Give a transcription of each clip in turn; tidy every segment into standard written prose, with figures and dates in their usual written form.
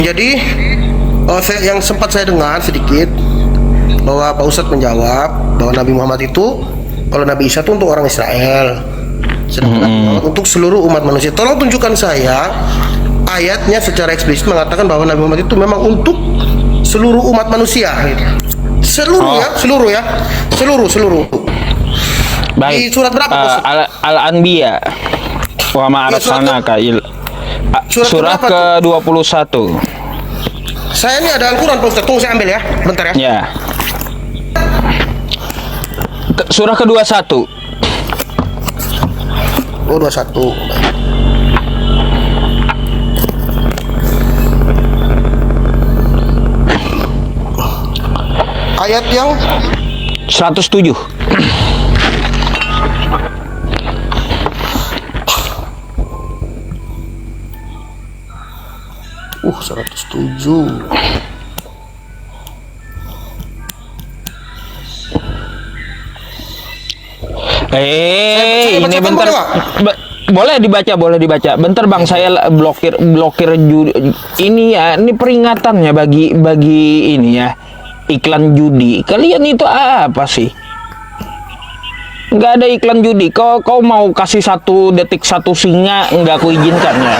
Jadi yang sempat saya dengar sedikit bahwa Pak Ustadz menjawab bahwa Nabi Muhammad itu, kalau Nabi Isa itu untuk orang Israel, sedangkan Nabi Muhammad untuk seluruh umat manusia. Tolong tunjukkan saya ayatnya secara eksplisit mengatakan bahwa Nabi Muhammad itu memang untuk seluruh umat manusia gitu. Seluruh. Baik. Di surat berapa? Al-Anbiya. Wa ma arsalnaka surah ke-21. Saya ini ada Al-Quran Pak Ustadz, tunggu saya ambil ya, bentar ya. Ya. Surah ke-21. Oh, 21. Ayat yang 107. uh 107. Ini bentar. Boleh dibaca. Bentar Bang, saya blokir ini ya. Ini peringatannya bagi ini ya. Iklan judi. Kalian itu apa sih? Nggak ada iklan judi. Kau mau kasih 1 detik 1 singa, nggak aku izinkan ya.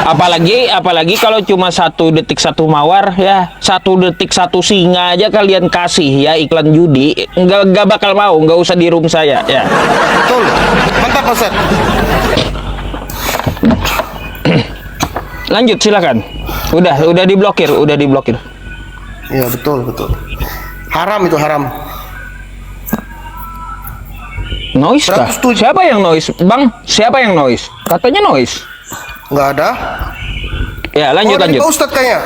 Apalagi kalau cuma 1 detik 1 mawar ya, 1 detik 1 singa aja kalian kasih ya iklan judi, nggak bakal mau, nggak usah di room saya ya. Betul. Mantap Pak Ustadz. Lanjut silakan. Udah diblokir. Iya betul. Haram itu haram. Noise kah? Siapa yang noise? Bang, siapa yang noise? Katanya noise. Nggak ada. Ya, lanjut. Pak Ustadz kayaknya.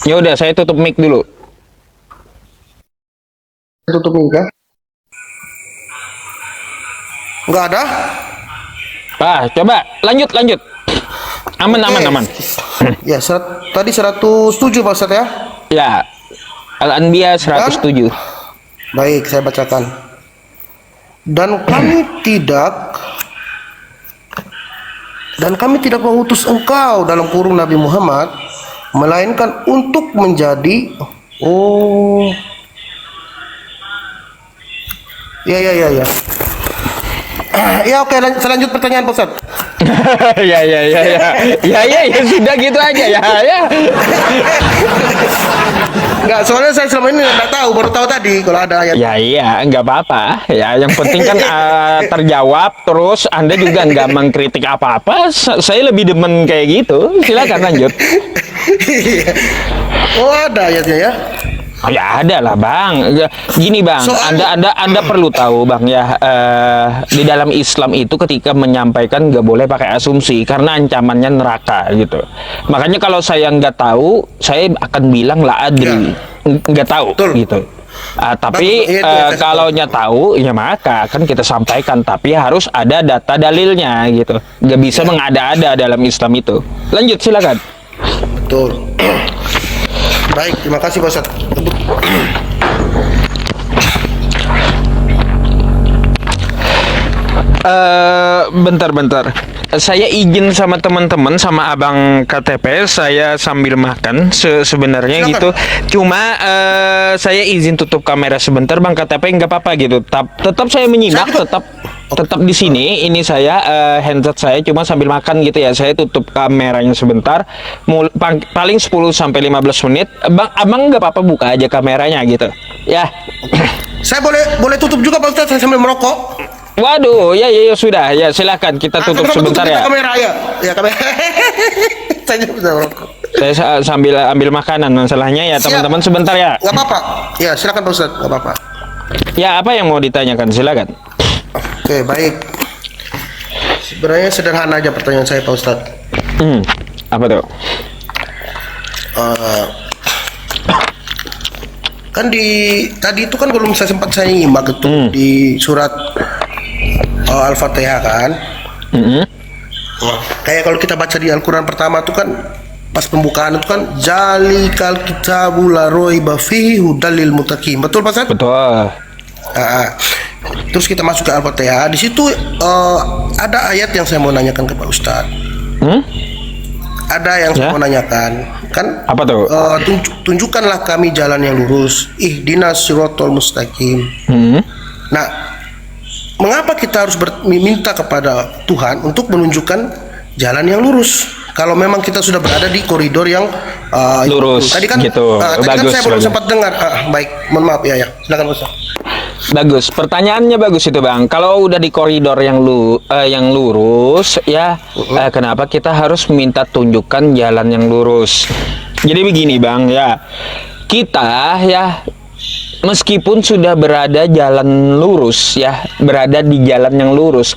Ya udah, saya tutup mic dulu. Tutup mic kah? Nggak ada. Coba lanjut. Aman. Ya, tadi 107 Pak Ustadz ya. Ya. Al-Anbiya 107. Baik, saya bacakan. Dan kami tidak mengutus engkau dalam kurung Nabi Muhammad melainkan untuk menjadi ya. Ya oke, selanjut pertanyaan Pak Ustadz. Ya sudah gitu aja ya. Enggak, soalnya saya selama ini enggak tahu, baru tahu tadi kalau ada ayat. Ya, enggak apa-apa. Ya, yang penting kan terjawab, terus Anda juga enggak mengkritik apa-apa. Saya lebih demen kayak gitu. Silakan lanjut. Oh, ada ayatnya ya. Ya ada lah Bang. Gini Bang, Anda perlu tahu Bang ya, di dalam Islam itu ketika menyampaikan nggak boleh pakai asumsi karena ancamannya neraka gitu. Makanya kalau saya nggak tahu, saya akan bilang la adri, nggak tahu. Betul. Gitu. Tapi kalau tahu ya maka kan kita sampaikan, tapi harus ada data dalilnya gitu. Nggak bisa mengada-ada dalam Islam itu. Lanjut silakan. Betul. Baik, terima kasih Pak Ustadz. Bentar. Saya izin sama teman-teman, sama abang KTP, saya sambil makan sebenarnya gitu. Cuma saya izin tutup kamera sebentar, Bang KTP, nggak apa-apa gitu. Tetap saya menyimak, tetap di sini. Ini saya handset saya cuma sambil makan gitu ya. Saya tutup kameranya sebentar, paling 10 sampai 15 menit. Abang nggak apa-apa buka aja kameranya gitu. Ya. Saya boleh tutup juga Pak Ustadz, saya sambil merokok. Waduh, ya sudah, ya silakan kita tutup sebentar ya. Kamera ya kamera. Saya bisa merokok. Saya sambil ambil makanan, masalahnya ya teman-teman sebentar ya. Nggak apa-apa. Ya silakan Pak Ustadz, nggak apa-apa. Ya apa yang mau ditanyakan, silakan. Oke, baik. Sebenarnya sederhana aja pertanyaan saya Pak Ustadz. Apa tuh? Kan tadi itu kan belum sempat saya nyimak itu di surat Al-Fatihah kan. Kayak kalau kita baca di Al-Quran pertama tuh kan pas pembukaan itu kan zalikal kitabul la raiba fihi hudal lil muttaqin. Betul Pak Ustadz? Betul. Terus kita masuk ke Al-Fatihah. Di situ ada ayat yang saya mau nanyakan ke Pak Ustadz. ada yang saya Ya. mau nanyakan. Kan Apa tuh? tunjukkanlah kami jalan yang lurus. Ihdinas siratal mustaqim. Nah, mengapa kita harus meminta kepada Tuhan untuk menunjukkan jalan yang lurus? Kalau memang kita sudah berada di koridor yang Lurus, tadi kan, gitu. tadi kan Bagus, saya belum bagus. sempat dengar. Baik, mohon maaf ya. Silakan Ustaz. Bagus, pertanyaannya bagus itu Bang. Kalau udah di koridor yang lurus, ya kenapa kita harus minta tunjukkan jalan yang lurus? Jadi begini Bang, ya kita ya meskipun sudah berada jalan lurus, ya berada di jalan yang lurus,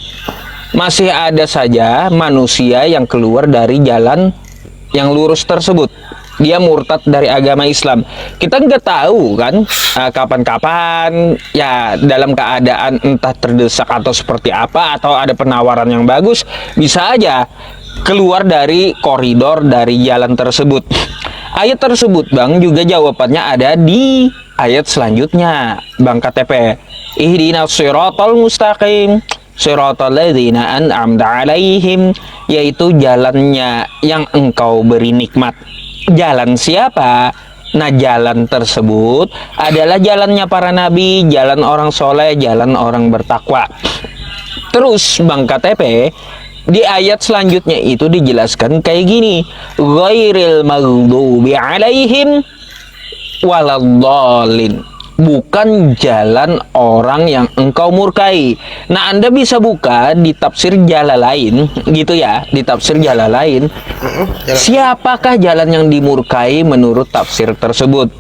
masih ada saja manusia yang keluar dari jalan yang lurus tersebut. Dia murtad dari agama Islam. Kita nggak tahu kan kapan-kapan ya dalam keadaan entah terdesak atau seperti apa, atau ada penawaran yang bagus, bisa aja keluar dari koridor dari jalan tersebut. Ayat tersebut Bang juga jawabannya ada di ayat selanjutnya Bang KTP. Ihdinas siratal mustaqim siratal ladzina an'amta alaihim, yaitu jalannya yang engkau beri nikmat. Jalan siapa? Nah, jalan tersebut adalah jalannya para nabi, jalan orang soleh, jalan orang bertakwa. Terus Bang KTP, di ayat selanjutnya itu dijelaskan kayak gini, ghairil maghdubi alaihim waladdallin, bukan jalan orang yang engkau murkai. Nah, Anda bisa buka di tafsir Jalalain gitu ya, di tafsir Jalalain. Siapakah jalan yang dimurkai menurut tafsir tersebut?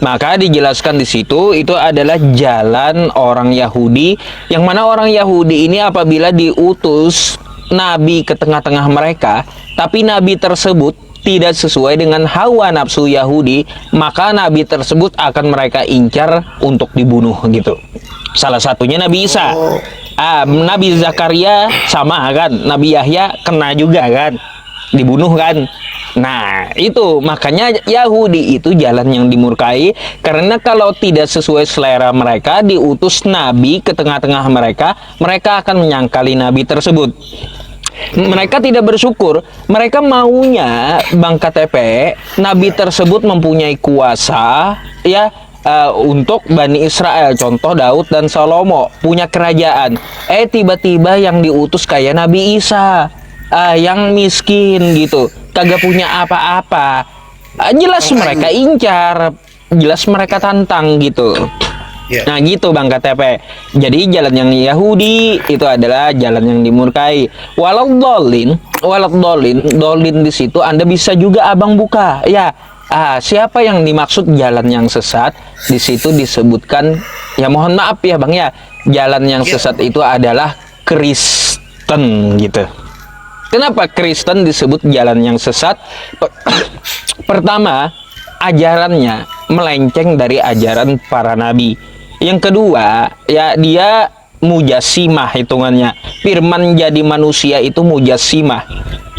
Maka dijelaskan di situ itu adalah jalan orang Yahudi, yang mana orang Yahudi ini apabila diutus nabi ke tengah-tengah mereka, tapi nabi tersebut tidak sesuai dengan hawa nafsu Yahudi, maka nabi tersebut akan mereka incar untuk dibunuh gitu. Salah satunya Nabi Isa. Nabi Zakaria sama kan, Nabi Yahya kena juga kan, dibunuh kan. Nah, itu makanya Yahudi itu jalan yang dimurkai, karena kalau tidak sesuai selera mereka, diutus nabi ke tengah-tengah mereka, mereka akan menyangkali nabi tersebut. Mereka tidak bersyukur, mereka maunya Bang KTP nabi tersebut mempunyai kuasa ya untuk Bani Israel, contoh Daud dan Salomo punya kerajaan. Tiba-tiba yang diutus kayak Nabi Isa, yang miskin gitu, kagak punya apa-apa. Jelas mereka incar, jelas mereka tantang gitu. Nah gitu Bang KTP. Jadi jalan yang Yahudi itu adalah jalan yang dimurkai. Walau dolin di situ Anda bisa juga abang buka. Ya, siapa yang dimaksud jalan yang sesat? Di situ disebutkan, ya mohon maaf ya Bang ya, jalan yang sesat itu adalah Kristen gitu. Kenapa Kristen disebut jalan yang sesat? Pertama, ajarannya melenceng dari ajaran para nabi. Yang kedua, ya dia mujassimah hitungannya. Firman jadi manusia itu mujassimah.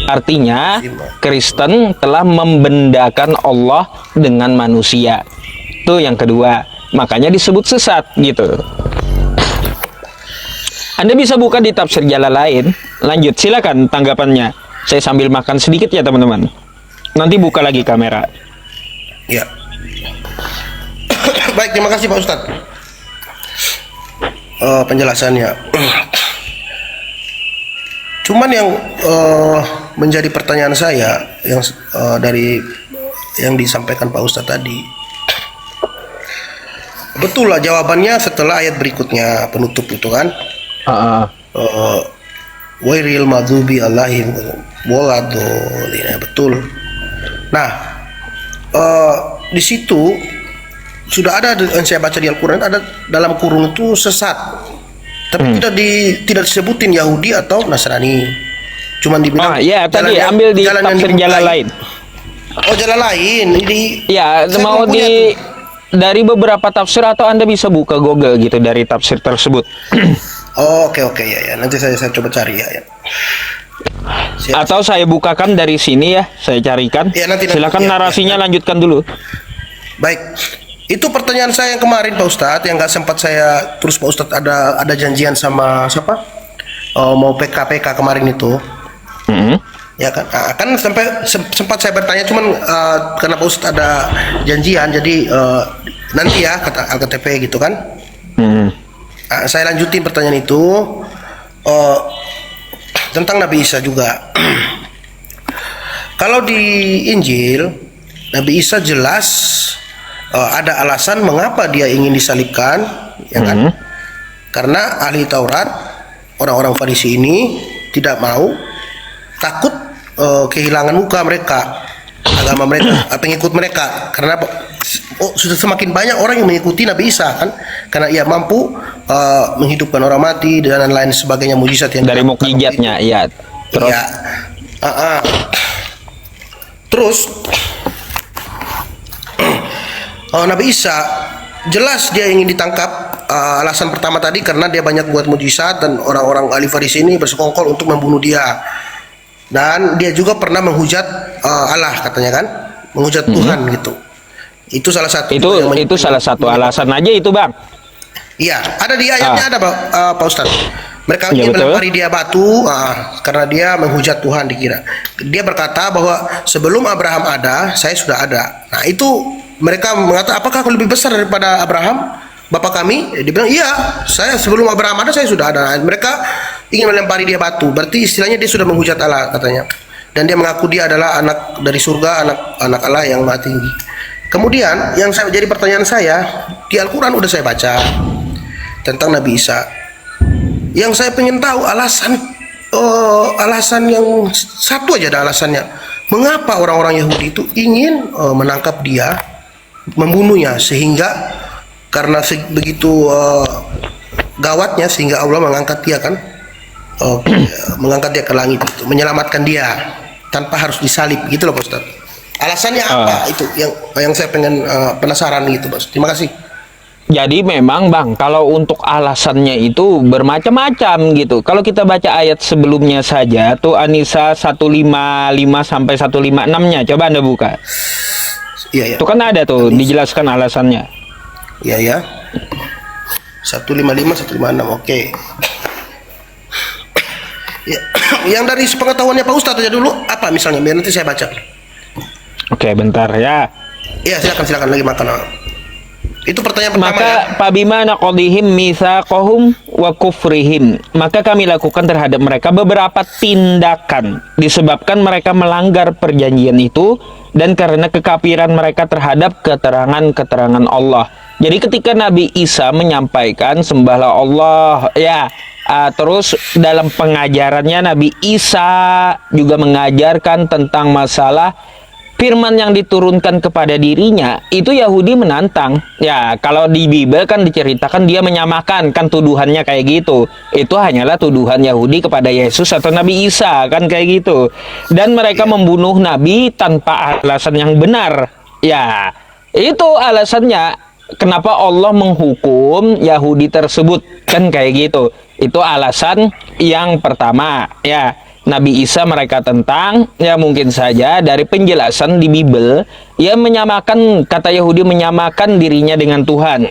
Artinya, Kristen telah membendakan Allah dengan manusia. Itu yang kedua. Makanya disebut sesat gitu. Anda bisa buka di tafsir Jalalain. Lanjut, silakan tanggapannya. Saya sambil makan sedikit ya teman-teman. Nanti buka lagi kamera. Ya. Baik, terima kasih Pak Ustadz. Penjelasannya. Cuman yang menjadi pertanyaan saya yang dari yang disampaikan Pak Ustadz tadi, betul lah jawabannya setelah ayat berikutnya penutup itu kan. Wairil madzubi alaihim waladhdallin. Betul. Nah, di situ sudah ada yang saya baca di Al-Quran, ada dalam kurung itu sesat, tapi tidak disebutin Yahudi atau Nasrani, cuman dibilang tadi ambil di tafsir Jalalain. Jalalain ini ya mau di dari beberapa tafsir, atau Anda bisa buka Google gitu dari tafsir tersebut. Oke ya, nanti saya coba cari ya. Atau saya bukakan dari sini ya, saya carikan. Silakan narasinya lanjutkan dulu. Baik. Itu pertanyaan saya yang kemarin Pak Ustadz, yang nggak sempat saya terus Pak Ustadz ada janjian sama siapa? Mau PKPK kemarin itu. Ya kan, kan sampai sempat saya bertanya, cuman karena Pak Ustadz ada janjian, jadi nanti ya kata Alkitab gitu kan. Saya lanjutin pertanyaan itu tentang Nabi Isa juga. Kalau di Injil Nabi Isa jelas ada alasan mengapa dia ingin disalibkan, ya kan? Karena ahli Taurat, orang-orang Farisi ini tidak mau, takut kehilangan muka mereka, agama mereka, pengikut mereka, karena sudah semakin banyak orang yang mengikuti Nabi Isa kan, karena ia mampu menghidupkan orang mati dan lain sebagainya, mujizat yang dari mukjizatnya, ya. Terus, ya, terus Nabi Isa jelas dia ingin ditangkap. Alasan pertama tadi karena dia banyak buat mujizat dan orang-orang ahli Farisi ini bersekongkol untuk membunuh dia. Dan dia juga pernah menghujat Allah, katanya kan, menghujat Tuhan gitu. Itu salah satu. Itu salah satu alasan aja itu, Bang. Iya, ada di ayatnya ada Pak Ustadz. Mereka ingin melempari dia batu karena dia menghujat Tuhan, dikira. Dia berkata bahwa sebelum Abraham ada, saya sudah ada. Nah itu mereka mengatakan, apakah aku lebih besar daripada Abraham, bapak kami? Dia bilang, iya, saya sebelum Abraham ada, saya sudah ada. Nah, mereka ingin melempari dia batu, berarti istilahnya dia sudah menghujat Allah, katanya. Dan dia mengaku dia adalah anak dari surga, anak Allah yang maha tinggi. Kemudian yang jadi pertanyaan saya, di Al-Quran udah saya baca tentang Nabi Isa. Yang saya pengen tahu alasan yang satu aja, ada alasannya. Mengapa orang-orang Yahudi itu ingin menangkap dia, membunuhnya, sehingga karena begitu gawatnya sehingga Allah mengangkat dia kan, mengangkat dia ke langit, gitu, menyelamatkan dia tanpa harus disalib gitu loh Pak Ustaz. Alasannya apa itu yang saya pengen penasaran gitu Pak. Terima kasih. Jadi memang Bang, kalau untuk alasannya itu bermacam-macam gitu. Kalau kita baca ayat sebelumnya saja tuh, An-Nisa 155 sampai 156-nya, coba Anda buka. Iya, ya. Itu kan ada tuh dijelaskan alasannya. Iya ya. 155 156. Oke. Ya, yang dari sepengetahuannya Pak Ustadz aja dulu apa misalnya, biar nanti saya baca. Oke, bentar ya. Iya, silakan lagi makan. Itu pertanyaan pertama. Maka ya. pabima naqadihim mitsaqahum wa kufrihim, maka kami lakukan terhadap mereka beberapa tindakan disebabkan mereka melanggar perjanjian itu dan karena kekafiran mereka terhadap keterangan-keterangan Allah. Jadi ketika Nabi Isa menyampaikan sembahlah Allah, ya, terus dalam pengajarannya Nabi Isa juga mengajarkan tentang masalah firman yang diturunkan kepada dirinya, itu Yahudi menantang. Ya, kalau di Bible kan diceritakan dia menyamakan, kan tuduhannya kayak gitu. Itu hanyalah tuduhan Yahudi kepada Yesus atau Nabi Isa, kan kayak gitu. Dan mereka membunuh Nabi tanpa alasan yang benar. Ya, itu alasannya kenapa Allah menghukum Yahudi tersebut, kan kayak gitu. Itu alasan yang pertama, ya. Nabi Isa mereka tentang, ya mungkin saja dari penjelasan di Bible, ia menyamakan, kata Yahudi menyamakan dirinya dengan Tuhan.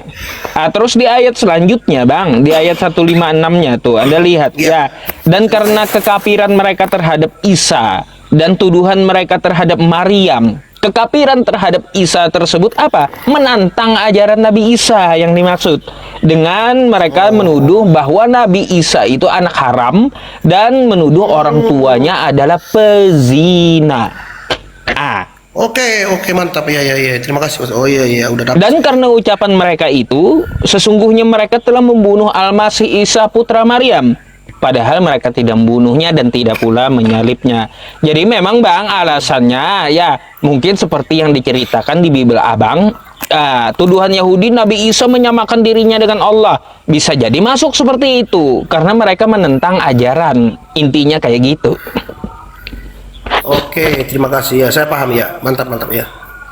Terus di ayat selanjutnya Bang, di ayat 156-nya tuh, Anda lihat ya. Dan karena kekafiran mereka terhadap Isa dan tuduhan mereka terhadap Maryam, kekafiran terhadap Isa tersebut apa? Menantang ajaran Nabi Isa yang dimaksud. Dengan mereka menuduh bahwa Nabi Isa itu anak haram dan menuduh orang tuanya adalah pezina. Oke, mantap ya. Terima kasih. Oh iya, udah dapat. Dan karena ucapan mereka itu, sesungguhnya mereka telah membunuh Al-Masih Isa putra Maryam. Padahal mereka tidak membunuhnya dan tidak pula menyalibnya. Jadi memang Bang, alasannya ya mungkin seperti yang diceritakan di Bible Abang. Tuduhan Yahudi Nabi Isa menyamakan dirinya dengan Allah. Bisa jadi masuk seperti itu. Karena mereka menentang ajaran. Intinya kayak gitu. Oke, terima kasih ya. Saya paham ya. Mantap ya.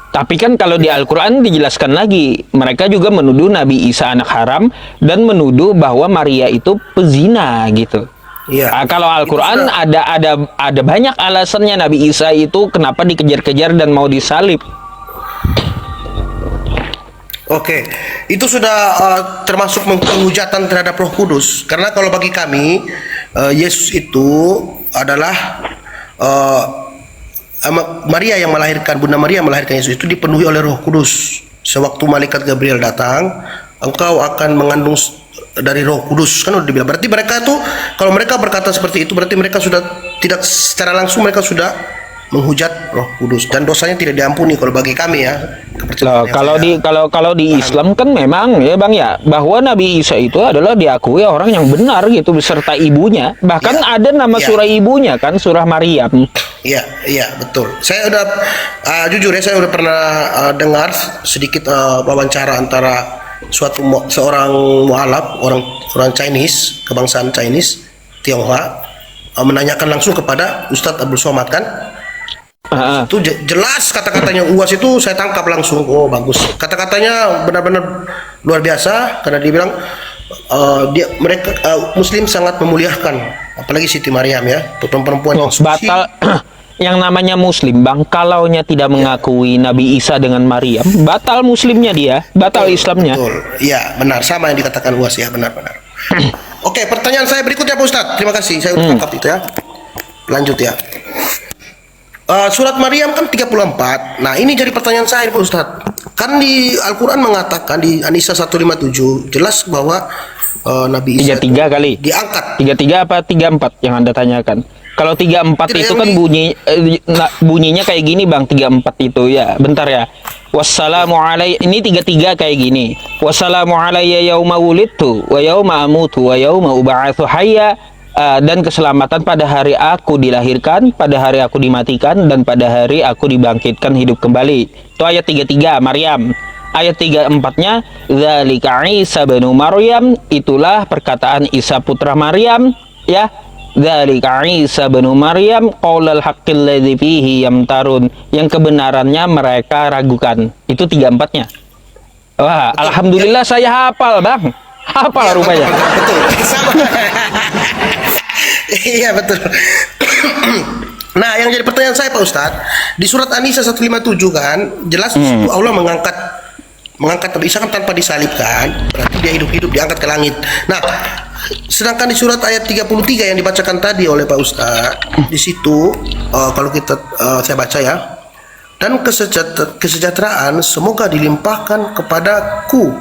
Tapi kan kalau di Al-Quran dijelaskan lagi, mereka juga menuduh Nabi Isa anak haram dan menuduh bahwa Maria itu pezina gitu. Iya. Kalau Al-Quran ada banyak alasannya Nabi Isa itu kenapa dikejar-kejar dan mau disalib. Oke, itu sudah termasuk penghujatan terhadap Roh Kudus. Karena kalau bagi kami Yesus itu adalah eh, Maria yang melahirkan, Bunda Maria yang melahirkan Yesus itu dipenuhi oleh Roh Kudus. Sewaktu malaikat Gabriel datang, engkau akan mengandung dari Roh Kudus, kan udah dibilang. Berarti mereka tuh, kalau mereka berkata seperti itu, berarti mereka sudah tidak secara langsung, mereka sudah menghujat Roh Kudus, dan dosanya tidak diampuni kalau bagi kami ya. Loh, kalau di Islam kan memang ya Bang ya, bahwa Nabi Isa itu adalah diakui orang yang benar gitu beserta ibunya. Bahkan Ya. ada nama Ya. surah ibunya kan, surah Maryam. Iya, iya betul. Saya udah jujur ya, saya udah pernah dengar sedikit wawancara antara seorang mualaf, orang Chinese, kebangsaan Chinese, Tionghoa, menanyakan langsung kepada Ustadz Abdul Somad kan. Itu jelas kata-katanya UAS itu saya tangkap langsung. Oh bagus, kata-katanya benar-benar luar biasa, karena dia bilang mereka Muslim sangat memuliakan, apalagi Siti Maryam ya, perempuan yang suci. Batal yang namanya Muslim Bang, kalaunya tidak mengakui Nabi Isa dengan Maryam, batal Muslimnya dia, batal Islamnya. Betul, iya benar, sama yang dikatakan UAS ya, benar-benar. Oke, pertanyaan saya berikutnya Pak Ustadz. Terima kasih, saya udah tangkap itu ya. Lanjut ya. Surat Maryam kan 34. Nah, ini jadi pertanyaan saya Pak Ustadz. Kan di Al-Quran mengatakan di An-Nisa 157 jelas bahwa Nabi Isa 33 kali. diangkat. 33 apa 34 yang Anda tanyakan? Kalau 34 Tidak, itu yang kan bunyinya kayak gini Bang, 34 itu ya. Bentar ya. Wassalamu alaihi, ini 33 kayak gini. Wassalamu alayya yauma wulidtu wa yauma amutu wa yauma ub'atsu hayya. Dan keselamatan pada hari aku dilahirkan, pada hari aku dimatikan, dan pada hari aku dibangkitkan hidup kembali. Itu ayat 33 Maryam. Ayat 34-nya dzalika Isa bin Maryam, itulah perkataan Isa putra Maryam ya. Dzalika Isa bin Maryam qaulal haqqil ladzi fihi yamtarun, yang kebenarannya mereka ragukan. Itu 34-nya. Wah, alhamdulillah saya hafal, Bang. Hafal rupanya. Betul. Sama. Iya betul. Nah, yang jadi pertanyaan saya Pak Ustadz, di surat An-Nisa 157 kan jelas di situ Allah mengangkat Nabi Isa kan tanpa disalibkan, berarti dia hidup-hidup diangkat ke langit. Nah, sedangkan di surat ayat 33 yang dibacakan tadi oleh Pak Ustadz, di situ kalau kita saya baca ya, dan kesejahteraan semoga dilimpahkan kepadaku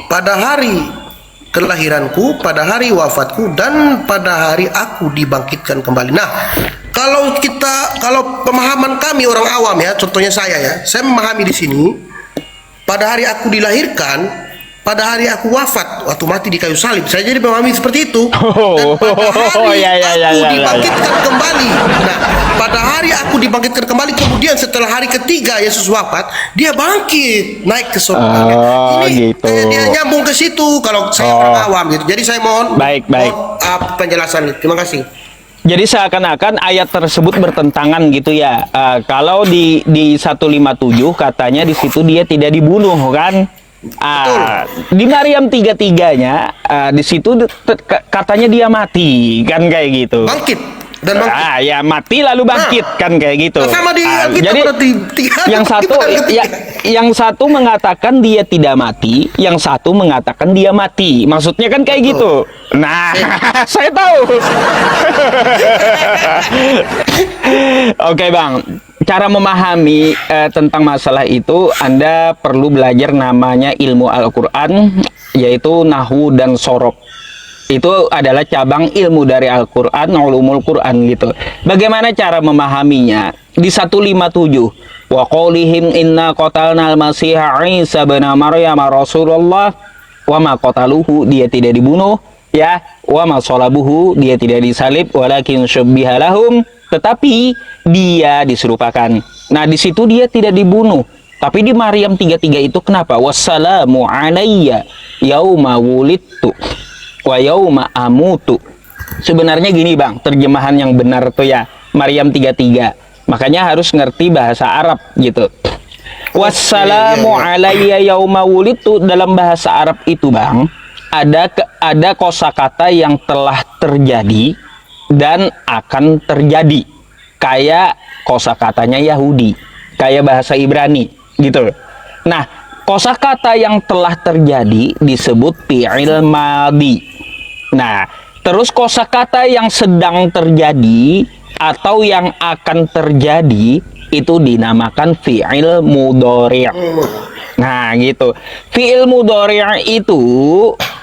pada hari kelahiranku, pada hari wafatku, dan pada hari aku dibangkitkan kembali. Nah, kalau pemahaman kami orang awam ya, contohnya saya memahami di sini, pada hari aku dilahirkan, pada hari aku wafat, waktu mati di kayu salib, saya jadi memahami seperti itu. Dan pada hari aku dibangkitkan kembali. Nah, pada hari aku dibangkitkan kembali, kemudian setelah hari ketiga Yesus wafat, dia bangkit naik ke surga. Ini gitu. Dia nyambung ke situ kalau saya orang awam gitu. Jadi saya mohon penjelasan. Terima kasih. Jadi seakan-akan ayat tersebut bertentangan gitu ya. Kalau di 157 katanya di situ dia tidak dibunuh kan? Di Maryam 33-nya di situ katanya dia mati kan kayak gitu. Bangkit dan bangkit. Ya mati lalu bangkit kan kayak gitu. Sama di jadi yang satu mengatakan dia tidak mati, yang satu mengatakan dia mati. Maksudnya kan kayak gitu. Nah, saya tahu. Oke, Bang. Cara memahami tentang masalah itu, Anda perlu belajar namanya ilmu Al-Quran, yaitu Nahwu dan Shoroh. Itu adalah cabang ilmu dari Al-Quran, ulumul Quran gitu. Bagaimana cara memahaminya? Di 157, wa qaulihim inna qatalna al-masiha Isa bin Maryam Rasulullah wa ma qataluhu, dia tidak dibunuh ya, wa ma salabuhu, dia tidak disalib, walakin syubbiha lahum, tetapi dia diserupakan. Nah, di situ dia tidak dibunuh. Tapi di Maryam 33 itu kenapa? Wassalamu alayya yauma wulidtu wa yauma amutu. Sebenarnya gini Bang, terjemahan yang benar tuh ya, Maryam 33. Makanya harus ngerti bahasa Arab gitu. Wassalamu alayya yauma wulidtu, dalam bahasa Arab itu Bang, ada kosakata yang telah terjadi dan akan terjadi, kayak kosakatanya Yahudi, kayak bahasa Ibrani gitu. Nah, kosakata yang telah terjadi disebut fi'il madhi. Nah, terus kosakata yang sedang terjadi atau yang akan terjadi itu dinamakan fi'il mudhari'. Nah, gitu. Fi'il mudhari' itu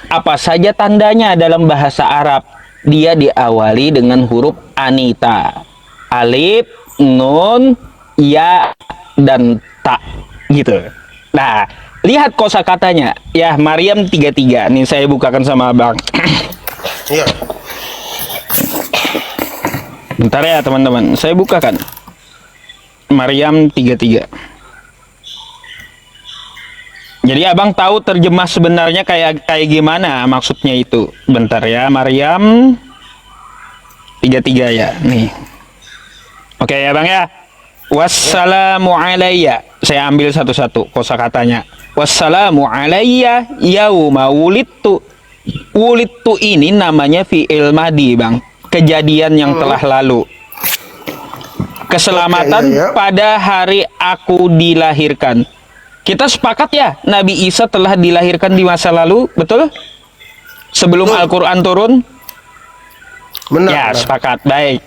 apa saja tandanya dalam bahasa Arab? Dia diawali dengan huruf anita. Alif, nun, ya, dan ta, gitu. Nah, lihat kosakatanya. Ya, Maryam 33. Nih saya bukakan sama Abang. Iya. Bentar ya, teman-teman. Saya bukakan. Maryam 33. Jadi Abang tahu terjemah sebenarnya kayak gimana maksudnya itu. Bentar ya, Maryam 33 ya. Nih. Oke ya Bang ya. Wassalamu alayya. Saya ambil satu-satu kosakatanya. Wassalamu alayya yauma wulidtu. Wulidtu ini namanya fi'il madi, Bang. Kejadian yang telah lalu. Keselamatan pada hari aku dilahirkan. Kita sepakat ya, Nabi Isa telah dilahirkan di masa lalu, betul? Sebelum Al-Quran turun? Benar. Ya, benar. sepakat. Baik.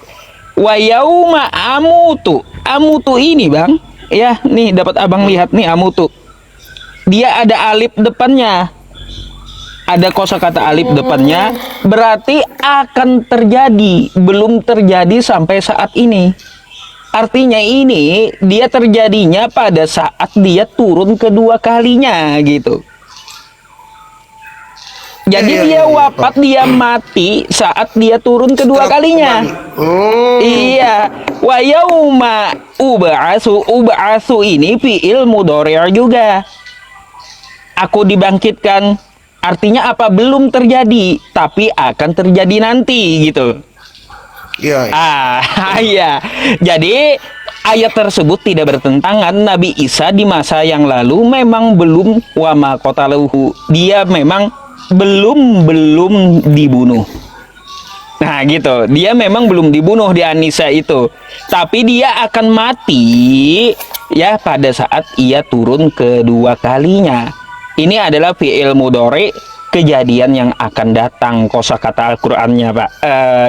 Wa yauma amutu. Amutu ini, Bang. Ya, nih dapat Abang lihat nih amutu. Dia ada alif depannya. Ada kosakata alif depannya, berarti akan terjadi, belum terjadi sampai saat ini. Artinya ini dia terjadinya pada saat dia turun kedua kalinya gitu. Jadi dia wafat, dia mati saat dia turun kedua kalinya. Iya. Wa yauma ub'atsu ini fi'il mudhari' juga. Aku dibangkitkan. Artinya apa? Belum terjadi, tapi akan terjadi nanti gitu. Iya. Iya. Jadi ayat tersebut tidak bertentangan. Nabi Isa di masa yang lalu memang belum wama qataluhu. Dia memang belum dibunuh. Nah, gitu. Dia memang belum dibunuh di Anisa itu. Tapi dia akan mati ya pada saat ia turun kedua kalinya. Ini adalah fi'il mudhari', kejadian yang akan datang, kosakata Al-Qur'annya, Pak.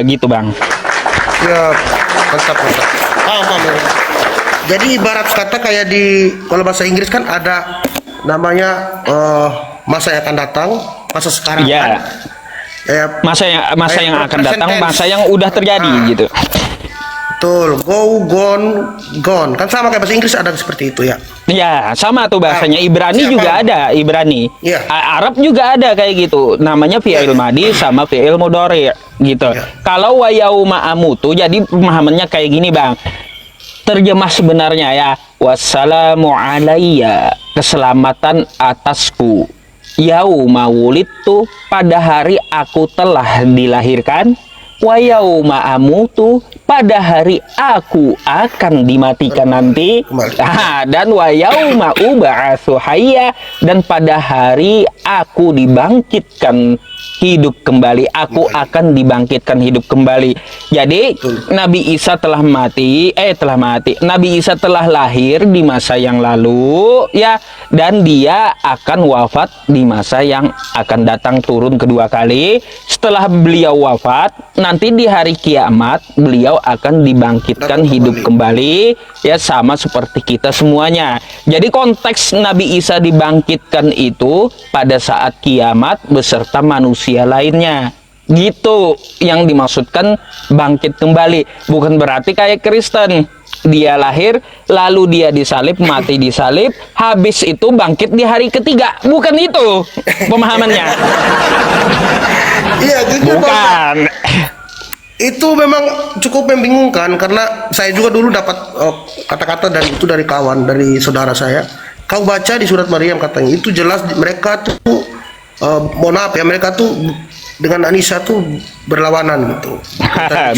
Gitu, Bang. Ya, mantap. Paham. Jadi ibarat kata kayak di kalau bahasa Inggris kan ada namanya masa yang akan datang, masa sekarang Ya. kan. Ya, Masa yang akan datang, masa yang udah terjadi gitu. Betul, gone. Kan sama kayak bahasa Inggris ada seperti itu ya. Ya, sama tuh bahasanya. Ibrani siapa? juga ada, Ibrani. Iya. Arab juga ada kayak gitu. Namanya fi'il madi sama fi'il mudhari' gitu. Iya. Kalau wa yauma amutu, jadi pemahamannya kayak gini, Bang. Terjemah sebenarnya ya, wassalamu alayya, keselamatan atasku. Yauma wulidtu, pada hari aku telah dilahirkan. Wa yauma amutu, pada hari aku akan dimatikan nanti. Dan wa yauma ub'atsu hayya, dan pada hari aku dibangkitkan hidup kembali. Aku akan dibangkitkan hidup kembali. Jadi Nabi Isa telah mati. Nabi Isa telah lahir di masa yang lalu ya, dan dia akan wafat di masa yang akan datang, turun kedua kali. Setelah beliau wafat, nanti di hari kiamat beliau akan dibangkitkan hidup kembali ya, sama seperti kita semuanya. Jadi konteks Nabi Isa dibangkitkan itu pada saat kiamat beserta manusia lainnya. Gitu yang dimaksudkan bangkit kembali. Bukan berarti kayak Kristen, dia lahir lalu dia disalib, mati disalib, habis itu bangkit di hari ketiga. Bukan itu pemahamannya. Iya, gitu. Bukan. Itu memang cukup membingungkan karena saya juga dulu dapat kata-kata dari itu dari kawan, dari saudara saya. Kau baca di surat Maryam katanya itu jelas mereka tuh mohon maaf ya, mereka tuh dengan Anisa tuh berlawanan gitu.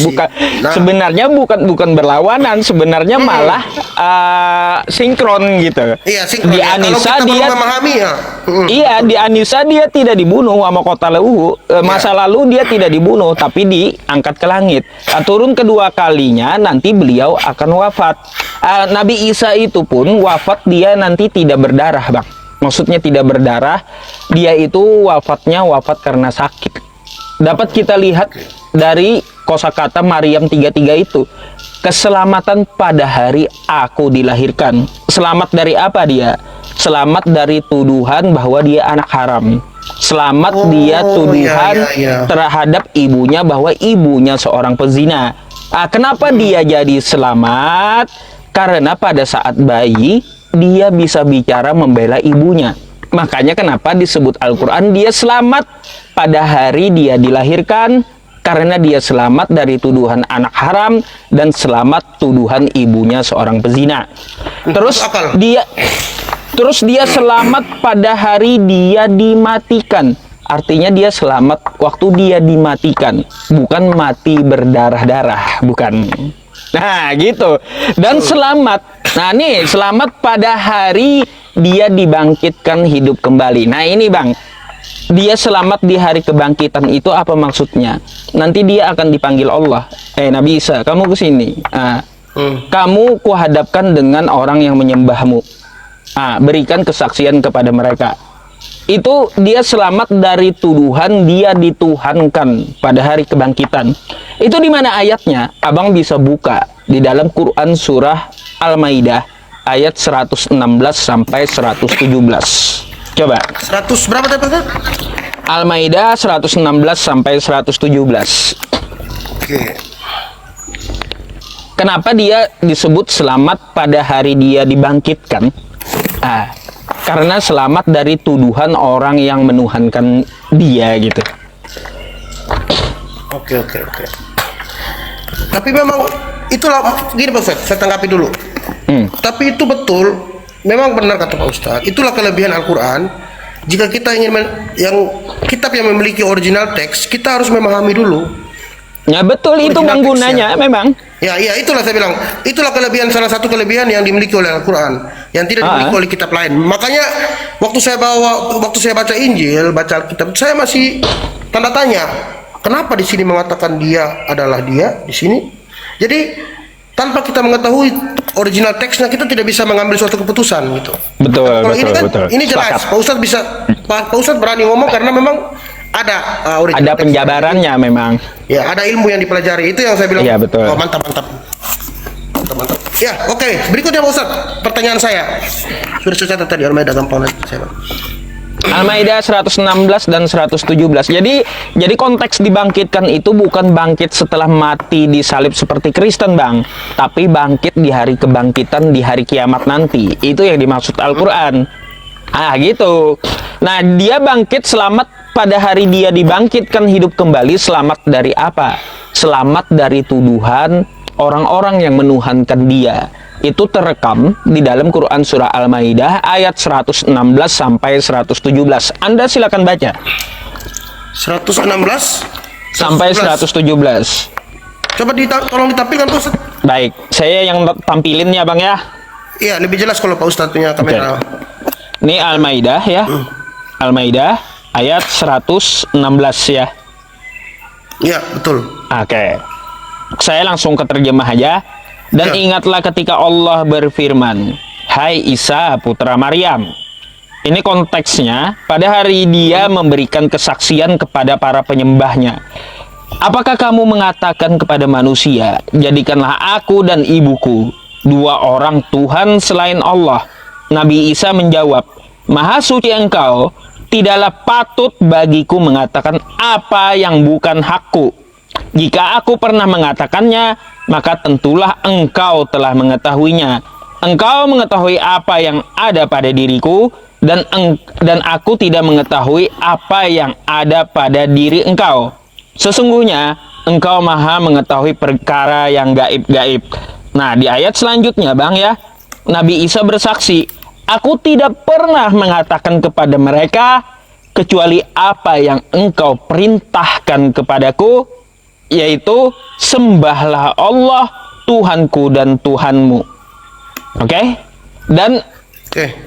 Bukan, sebenarnya bukan berlawanan, sebenarnya malah sinkron gitu. Iya, sinkron. Di Ya, Anisa dia memahami ya. Iya, di Anisa dia tidak dibunuh sama kota Lewu. Masa lalu dia tidak dibunuh, tapi diangkat ke langit. Turun kedua kalinya nanti beliau akan wafat. Nabi Isa itu pun wafat, dia nanti tidak berdarah, Bang. Maksudnya tidak berdarah, dia itu wafatnya wafat karena sakit. Dapat kita lihat dari kosakata Maryam 33 itu. Keselamatan pada hari aku dilahirkan. Selamat dari apa dia? Selamat dari tuduhan bahwa dia anak haram. Selamat dia tuduhan terhadap ibunya bahwa ibunya seorang pezina. Kenapa dia jadi selamat? Karena pada saat bayi dia bisa bicara membela ibunya. Makanya kenapa disebut Al-Quran dia selamat pada hari dia dilahirkan, karena dia selamat dari tuduhan anak haram dan selamat tuduhan ibunya seorang pezina. Terus dia selamat pada hari dia dimatikan. Artinya dia selamat waktu dia dimatikan, bukan mati berdarah-darah, bukan. Nah, gitu. Dan selamat. Nah, nih, selamat pada hari dia dibangkitkan hidup kembali. Nah, ini Bang. Dia selamat di hari kebangkitan itu apa maksudnya? Nanti dia akan dipanggil Allah. Nabi Isa, kamu kesini. Kamu kuhadapkan dengan orang yang menyembahmu. Berikan kesaksian kepada mereka. Itu dia selamat dari tuduhan dia dituhankan pada hari kebangkitan. Itu di mana ayatnya? Abang bisa buka di dalam Quran surah Al-Maidah ayat 116 sampai 117. Coba. 100 berapa tadi? Al-Maidah 116 sampai 117. Oke. Kenapa dia disebut selamat pada hari dia dibangkitkan? Karena selamat dari tuduhan orang yang menuhankan dia gitu. Oke. Tapi memang itulah gini Pak Ustaz, saya tanggapi dulu. Tapi itu betul. Memang benar kata Pak Ustadz, itulah kelebihan Al-Quran. Jika kita ingin kitab yang memiliki original teks, kita harus memahami dulu. Ya betul, itu menggunanya memang. Ya itulah saya bilang. Itulah salah satu kelebihan yang dimiliki oleh Al-Quran, yang tidak dimiliki oleh kitab lain. Makanya waktu saya baca Injil, baca kitab, saya masih tanda tanya. Kenapa di sini mengatakan dia adalah dia di sini? Jadi tanpa kita mengetahui original teksnya, kita tidak bisa mengambil suatu keputusan gitu. Betul. Ini jelas. Pak Ustadz berani ngomong karena memang ada ada penjabarannya memang. Ya, ada ilmu yang dipelajari. Itu yang saya bilang. Iya, betul. Oh, mantap. Ya, oke. Berikutnya Pak Ustadz, pertanyaan saya. Sudah saya catat tadi, Al-Maidah gampang nanti saya. Al-Maidah 116 dan 117. Jadi konteks dibangkitkan itu bukan bangkit setelah mati disalib seperti Kristen, Bang, tapi bangkit di hari kebangkitan di hari kiamat nanti. Itu yang dimaksud Al-Qur'an. Gitu. Nah, dia bangkit selamat pada hari dia dibangkitkan hidup kembali. Selamat dari apa? Selamat dari tuduhan orang-orang yang menuhankan dia. Itu terekam di dalam Quran surah Al-Maidah ayat 116 sampai 117. Anda silakan baca. 116 sampai 117. Coba tolong ditampilkan Pak Ustaz. Baik, saya yang tampilin ya Bang ya. Iya, lebih jelas kalau Pak Ustaz punya kamera. Ini Al-Maidah ya. Al-Maidah ayat 116 ya. Iya, betul. Oke. Saya langsung ke terjemah aja. Dan ingatlah ketika Allah berfirman, "Hai Isa putra Maryam." Ini konteksnya, pada hari dia memberikan kesaksian kepada para penyembahnya. "Apakah kamu mengatakan kepada manusia, jadikanlah aku dan ibuku dua orang Tuhan selain Allah?" Nabi Isa menjawab, "Maha suci engkau, tidaklah patut bagiku mengatakan apa yang bukan hakku. Jika aku pernah mengatakannya, maka tentulah engkau telah mengetahuinya. Engkau mengetahui apa yang ada pada diriku, dan aku tidak mengetahui apa yang ada pada diri engkau. Sesungguhnya engkau maha mengetahui perkara yang gaib-gaib." Nah, di ayat selanjutnya Bang ya, Nabi Isa bersaksi, "Aku tidak pernah mengatakan kepada mereka kecuali apa yang engkau perintahkan kepadaku, yaitu sembahlah Allah Tuhanku dan Tuhanmu." Oke? Dan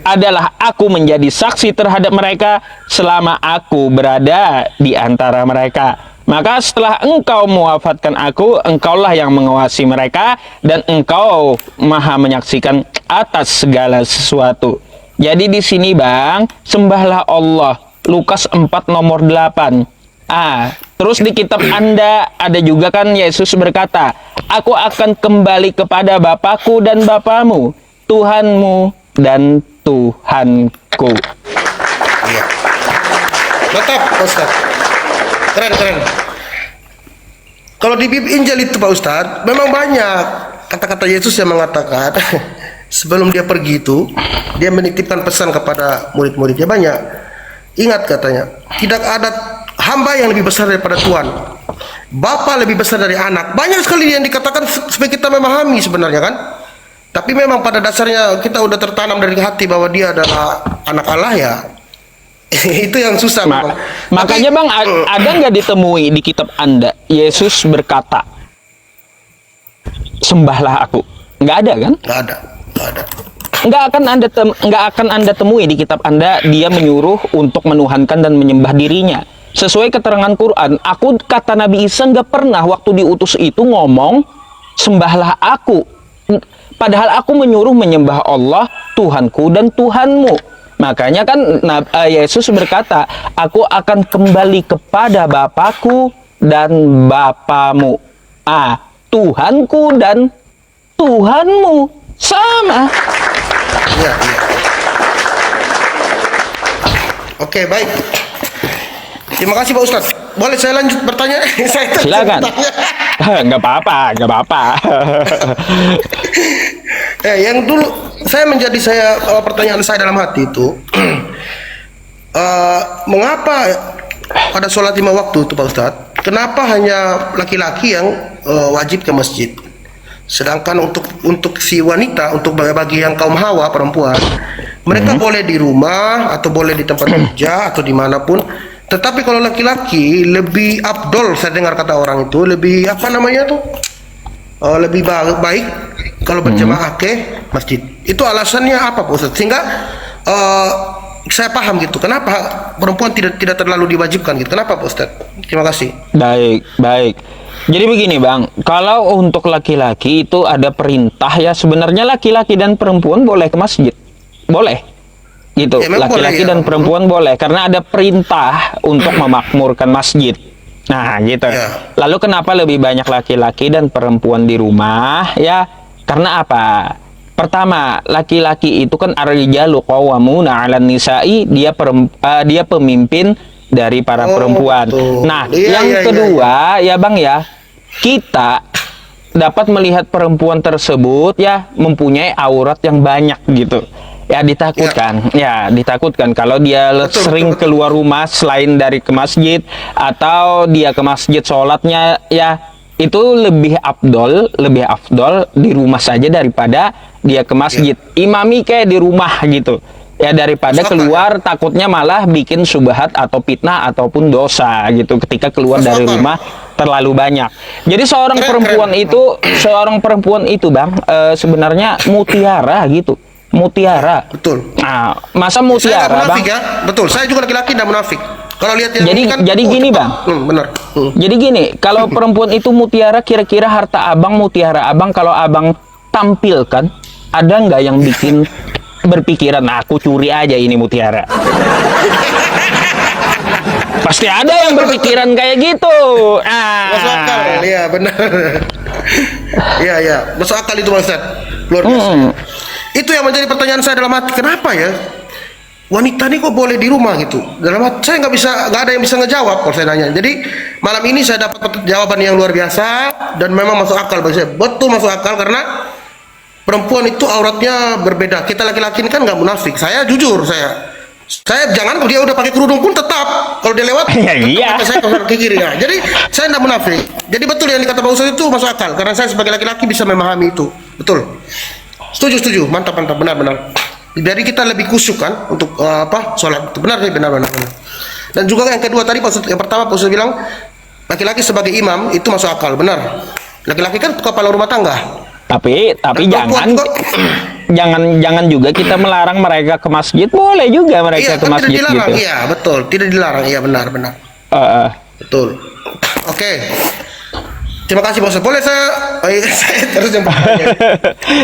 adalah aku menjadi saksi terhadap mereka selama aku berada di antara mereka. Maka setelah engkau mewafatkan aku, engkaulah yang mengawasi mereka, dan engkau maha menyaksikan atas segala sesuatu. Jadi di sini Bang, sembahlah Allah. Lukas 4 nomor 8. Terus di kitab Anda ada juga kan Yesus berkata, aku akan kembali kepada Bapakku dan Bapamu, Tuhanmu dan Tuhanku. Iya. Mantap, Pak Ustaz. Keren. Kalau di Bib Injil itu Pak Ustaz, memang banyak kata-kata Yesus yang mengatakan sebelum dia pergi itu, dia menitipkan pesan kepada murid-muridnya banyak. Ingat katanya, tidak ada hamba yang lebih besar daripada Tuhan. Bapa lebih besar dari anak. Banyak sekali yang dikatakan supaya kita memahami sebenarnya kan. Tapi memang pada dasarnya kita udah tertanam dari hati bahwa dia adalah anak Allah ya. Itu yang susah memang. Makanya Bang, ada nggak ditemui di kitab Anda Yesus berkata, sembahlah aku? Nggak ada kan? Nggak ada. Nggak akan Anda temui di kitab Anda dia menyuruh untuk menuhankan dan menyembah dirinya. Sesuai keterangan Quran, kata Nabi Isa nggak pernah waktu diutus itu ngomong sembahlah aku. Padahal aku menyuruh menyembah Allah, Tuhanku dan Tuhanmu. Makanya kan Yesus berkata, aku akan kembali kepada Bapakku dan Bapamu. Tuhanku dan Tuhanmu sama. Iya. Oke, baik. Terima kasih Pak Ustadz. Boleh saya lanjut bertanya? Silakan. Nggak apa-apa. Yang dulu pertanyaan saya dalam hati itu, mengapa pada sholat 5 waktu itu Pak Ustadz, kenapa hanya laki-laki yang wajib ke masjid? Sedangkan untuk si wanita, untuk bagi yang kaum Hawa perempuan, mereka boleh di rumah atau boleh di tempat kerja atau dimanapun. Tetapi kalau laki-laki lebih afdol, saya dengar kata orang itu lebih lebih baik kalau berjamaah ke masjid. Itu alasannya apa Pak Ustadz? Sehingga saya paham gitu. Kenapa perempuan tidak terlalu diwajibkan gitu? Kenapa Pak Ustadz? Terima kasih. Baik. Jadi begini Bang, kalau untuk laki-laki itu ada perintah ya, sebenarnya laki-laki dan perempuan boleh ke masjid. Boleh. Gitu. Ya, laki-laki dan perempuan boleh karena ada perintah untuk memakmurkan masjid. Nah, gitu. Ya. Lalu kenapa lebih banyak laki-laki dan perempuan di rumah? Ya, karena apa? Pertama, laki-laki itu kan ar-rijalu qawwamuna 'alan nisa'i, dia pemimpin dari para perempuan. Betul. Nah, yang kedua ya Bang ya, kita dapat melihat perempuan tersebut ya mempunyai aurat yang banyak gitu. Ya ditakutkan kalau dia sering keluar rumah selain dari ke masjid, atau dia ke masjid sholatnya ya itu lebih afdol di rumah saja daripada dia ke masjid. Imami kayak di rumah gitu. Ya daripada keluar takutnya malah bikin syubhat atau fitnah ataupun dosa gitu ketika keluar dari rumah terlalu banyak. Jadi seorang perempuan itu Bang sebenarnya mutiara gitu. Mutiara. Betul. Nah, masa mutiara Bang? Ya? Betul. Saya juga laki-laki tidak munafik. Kalau lihat yang jadi gini Bang. Benar. Jadi gini, kalau perempuan itu mutiara, kira-kira harta Abang mutiara Abang kalau Abang tampilkan, ada nggak yang bikin berpikiran aku curi aja ini mutiara? Pasti ada yang berpikiran kayak gitu. Masuk akal, ya benar. Iya, masuk akal itu Mas Ustaz. Luar biasa. Itu yang menjadi pertanyaan saya dalam hati, kenapa ya wanita ini kok boleh di rumah gitu? Dalam hati saya nggak ada yang bisa ngejawab kalau saya nanya. Jadi malam ini saya dapat jawaban yang luar biasa dan memang masuk akal bagi saya. Betul masuk akal karena perempuan itu auratnya berbeda. Kita laki-laki ini kan nggak munafik. Saya jujur, saya jangan dia udah pakai kerudung pun tetap kalau dia lewat iya. saya ke kiri. Nah, jadi saya tidak munafik. Jadi betul yang dikata Pak Ustaz itu masuk akal karena saya sebagai laki-laki bisa memahami itu. Betul. Setuju. Mantap. Benar. Jadi kita lebih khusyuk kan untuk sholat. Benar. Dan juga yang kedua tadi yang pertama Pak Ustaz bilang laki-laki sebagai imam itu masuk akal. Benar. Laki-laki kan kepala rumah tangga. Tapi jangan juga kita melarang mereka ke masjid. Boleh juga mereka ke masjid tidak dilarang, gitu. Iya, betul. Tidak dilarang. Iya, benar. Betul. Oke. Terima kasih Pak Ustadz. Boleh saya terus yang bertanya?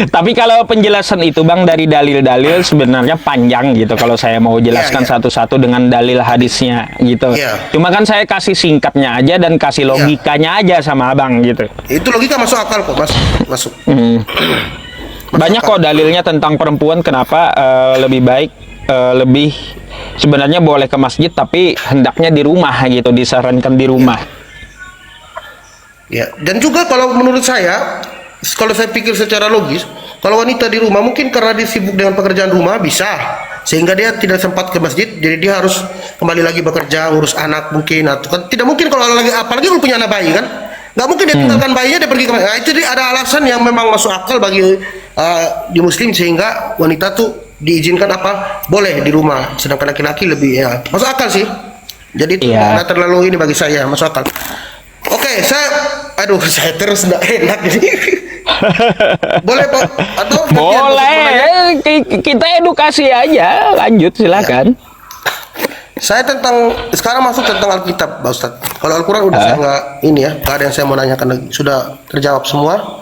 Tapi kalau penjelasan itu Bang dari dalil-dalil sebenarnya panjang gitu kalau saya mau jelaskan Iya. satu-satu dengan dalil hadisnya gitu. Iya. Cuma kan saya kasih singkatnya aja dan kasih logikanya aja sama Abang gitu. Itu logika masuk akal kok, masuk. Banyak kok dalilnya tentang perempuan kenapa lebih baik lebih sebenarnya boleh ke masjid tapi hendaknya di rumah gitu, disarankan di rumah. Ya, dan juga kalau menurut saya, kalau saya pikir secara logis, kalau wanita di rumah mungkin karena dia sibuk dengan pekerjaan rumah bisa, sehingga dia tidak sempat ke masjid, jadi dia harus kembali lagi bekerja, ngurus anak mungkin, atau kan tidak mungkin kalau lagi apalagi kalau punya anak bayi kan, nggak mungkin dia tinggalkan bayinya dia pergi ke masjid. Nah, itu dia ada alasan yang memang masuk akal bagi di Muslim sehingga wanita tuh diizinkan apa boleh di rumah, sedangkan laki-laki lebih ya masuk akal sih. Jadi itu nggak terlalu ini bagi saya masuk akal. Oke, saya terus nggak enak ini. Boleh Pak? Atau Boleh, kita edukasi aja, lanjut silakan. Saya sekarang masuk tentang Alkitab, Pak Ustadz. Kalau Al-Quran udah saya nggak ini ya, nggak ada yang saya mau nanyakan lagi, sudah terjawab semua.